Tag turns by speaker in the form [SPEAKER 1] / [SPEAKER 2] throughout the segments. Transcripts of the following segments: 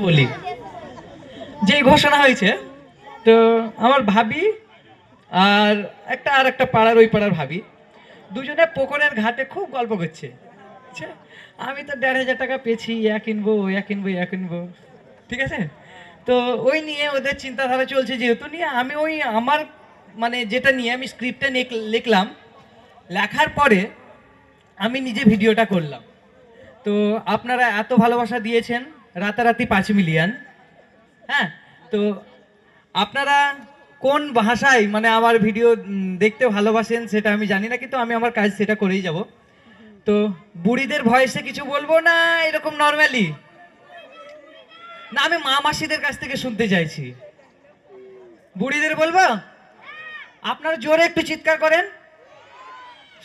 [SPEAKER 1] বলি যে ঘোষণা হয়েছে, তো আমার ভাবি আর একটা পাড়ার ওই পাড়ার ভাবি দুজনে পুকুরের ঘাটে খুব গল্প করছে। আচ্ছা, আমি তো 1,500 টাকা পেয়েছি, কিনবো কিনবো কিনবো, ঠিক আছে। তো ওই নিয়ে ওদের চিন্তাধারা চলছে, যেহেতু নিয়ে আমি ওই আমার মানে যেটা নিয়ে আমি স্ক্রিপ্টে লিখলাম, লেখার পরে আমি নিজে ভিডিওটা করলাম। তো আপনারা এত ভালোবাসা দিয়েছেন, রাতারাতি 5 মিলিয়ন। হ্যাঁ, তো আপনারা কোন ভাষায় মানে আমার ভিডিও দেখতে ভালোবাসেন সেটা আমি জানি না, কিন্তু আমি আমার কাজ সেটা করেই যাব। তো বুড়িদের ভয়েসে কিছু বলবো না এরকম নর্মালি? না, আমি মা মাসিদের কাছ থেকে শুনতে চাইছি। বুড়িদের বলবো? আপনারা জোরে একটু চিৎকার করেন।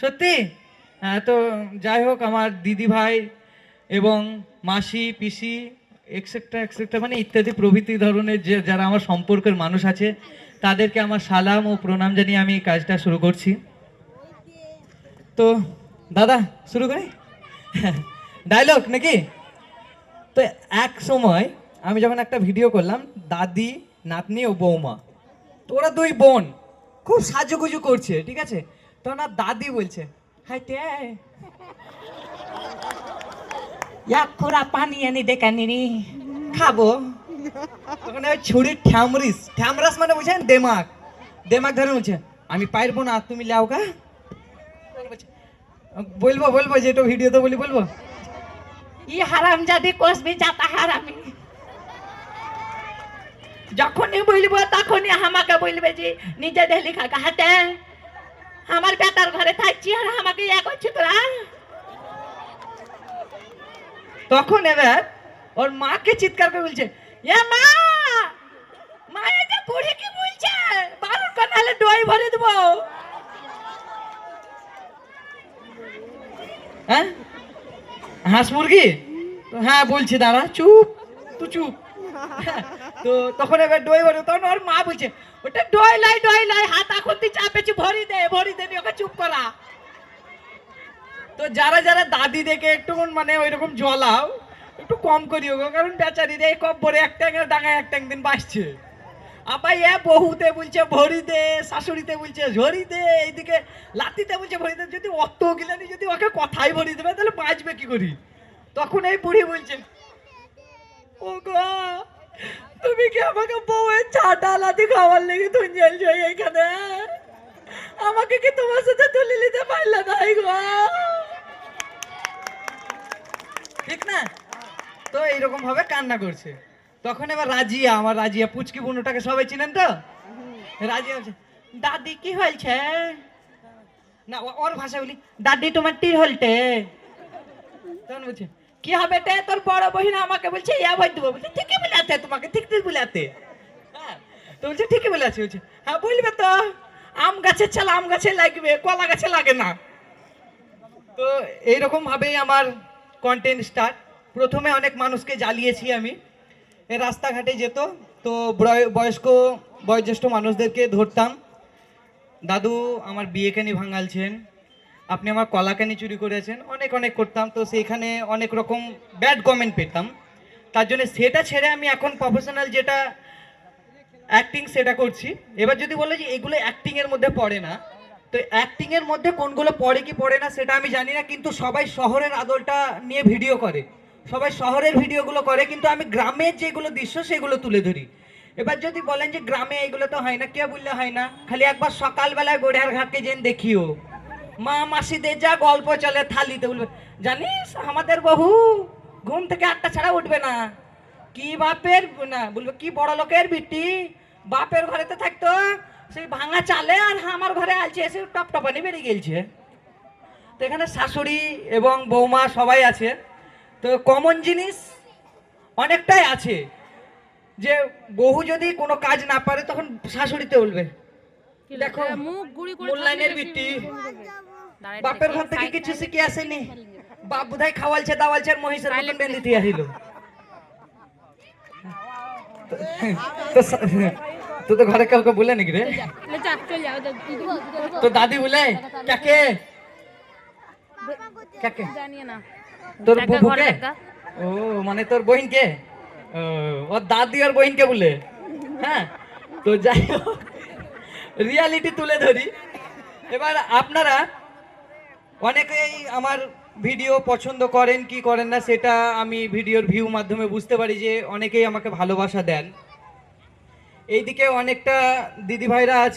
[SPEAKER 1] সত্যি? হ্যাঁ, তো যাই হোক, আমার দিদি ভাই এবং মাসি পিসি এক্সেট্রা এক্সেট্রা মানে ইত্যাদি প্রভৃতি ধরনের যে যারা আমার সম্পর্কের মানুষ আছে, তাদেরকে আমার সালাম ও প্রণাম জানিয়ে আমি এই কাজটা শুরু করছি। তো দাদা, শুরু করি ডায়লগ নাকি? তো এক সময় আমি যখন একটা ভিডিও করলাম, দাদি, নাতনি ও বৌমা, তো ওরা দুই বোন খুব সাজুগুজু করছে, ঠিক আছে। তো না দাদি বলছে, হাইতে এক খোরা পানি এনে দেখানি নি খাবো। তখন ওই ছুরির ঠ্যামরাস মানে বুঝছেন, দেমাগ দেমাগ ধরে বলছে, আমি পারবো না, তুমি লাও গা। বলবো বলবো যেটা ভিডিওতে বলি বলবো, ই হারাম জাদি কসবি যাতা হারামি। যখনই বলবো তখনই আমাকে বলবে যে নিজে দেহলি খাকা হাতে আমার বেটার ঘরে থাকছি আর আমাকে ইয়া করছি তোরা। তখন এবার ওর মাকে চিৎকার করে বলছে, এ মা, মা এটা বুড়ি কি বলছে, বারণ কর নাহলে দই ভরে দেবো। হ্যাঁ, হাঁস মুরগি? হ্যাঁ বলছি, দাঁড়া, চুপ, তুই চুপ। তো তখন এবার দই ভরে, তখন ওর মা বলছে, ওটা দই লাই হাত এখন তুই চাপেছি, ভরি দে ওকে চুপ করা। তো যারা যারা দাদি দেখে একটু মানে ওই রকম জ্বলাও, একটু কম করিও গো, কারণ বেচারি রে কব্বরে একটা ডাঙায় একটা একদিন বাসছে। আবার এ বহুতে বলছে ভরি দে, শাশুড়িতে বলছে ঝরি দে, এইদিকে লাতিতে বলছে ভরি দে। যদি অত গিলানি যদি ওকে কথাই ভরি দেবে তাহলে বাঁচবে কি করি? তখন এই বুড়ি বলছে, ও গো, তুমি কি আমাকে বউয়ের চাটা লাতি খাওয়ার লেগে তুমি জেলছো এইখানে? আমাকে কি তোমার সাথে তুলে নিতে পারলে না গো? ঠিক না? তো এইরকম ভাবে কান্না করছে। তখন এবার রাজিয়া, আমার রাজিয়া পুচকি বুনুটাকে সবাই চিনেন তো? রাজিয়া বলছে, দাদি কি হয়েছে? না ওর ভাষা বলি, দাদি তোমার তীর হলটে। তখন বলছে, কি হবে তে, তোর বড় বহিন আমাকে বলছে ইয়া ভাই দেবো। বলছে ঠিকই বলে আছে, তোমাকে ঠিক ঠিক বলে আছে। হ্যাঁ, তো বলছে ঠিকই বলে আছে। বলছে হ্যাঁ বলবে তো, আম গাছের ছাল আম গাছে লাগবে, কলা গাছে লাগে না। তো এইরকম ভাবেই আমার কন্টেন্ট স্টার্ট। প্রথমে অনেক মানুষকে জ্বালিয়েছি আমি, রাস্তাঘাটে যেত, তো বয়োজ্যেষ্ঠ মানুষদেরকে ধরতাম, দাদু আমার বিয়ে কেনি ভাঙালছেন, আপনি আমার কলা কেনি চুরি করেছেন, অনেক অনেক করতাম। তো সেইখানে অনেক রকম ব্যাড কমেন্ট পেতাম। তার জন্য সেটা ছেড়ে আমি এখন প্রফেশনাল যেটা অ্যাক্টিং সেটা করছি। এবার যদি বলে যে এগুলো অ্যাক্টিং এর মধ্যে পড়ে না, তো অ্যাক্টিং এর মধ্যে কোনগুলো পড়ে কি পড়ে না সেটা আমি জানি না, কিন্তু সবাই শহরের আদলটা নিয়ে ভিডিও করে, সবাই শহরের ভিডিওগুলো করে, কিন্তু আমি গ্রামের যেগুলো দৃশ্য সেগুলো তুলে ধরি। এবার যদি বলেন যে গ্রামে এগুলো তো হয় না, কে বললে হয় না? খালি একবার সকালবেলায় গড়িয়ার ঘাটে যেন দেখিও, মা মাসিদের যা গল্প চলে থালিতে, বলবে জানিস আমাদের বহু ঘুম থেকে 8টা ছাড়া উঠবে না, কি বাপের না বলবে কি বড় লোকের বিটি, বাপের ঘরেতে থাকতো সেই ভাঙা চালে, আর আমার ঘরে আলছে এসে টপটপানি বেরিয়ে গেলছে। তো এখানে শাশুড়ি এবং বৌমা সবাই আছে। তো কমন জিনিস অনেকটাই আছে, যে বহু যদি কোনো কাজ না পারে তখন শাশুড়িতে বলবে, দেখো মূল্যায়নের বিটি, বাপের ঘর থেকে কিছু শিখে আসেনি, বাপ বোধহয় খাওয়ালছে দাওয়ালছে আর মহিষের মতন বেঁধে আসিল। তো তো ঘরে কাউকে বলে নাকি রে? তো দাদি বলে কাকে কাকে? তোর বুবুকে? ও মানে তোর বহিনকে? ও, ওর দাদি আর বহিনকে বলে। হ্যাঁ, তো যাই হোক, রিয়ালিটি তুলে ধরি। এবার আপনারা অনেকেই আমার ভিডিও পছন্দ করেন কি করেন না, সেটা আমি ভিডিওর ভিউ মাধ্যমে বুঝতে পারি যে অনেকেই আমাকে ভালোবাসা দেন। এইদিকে অনেকটা দিদি ভাইরা আছে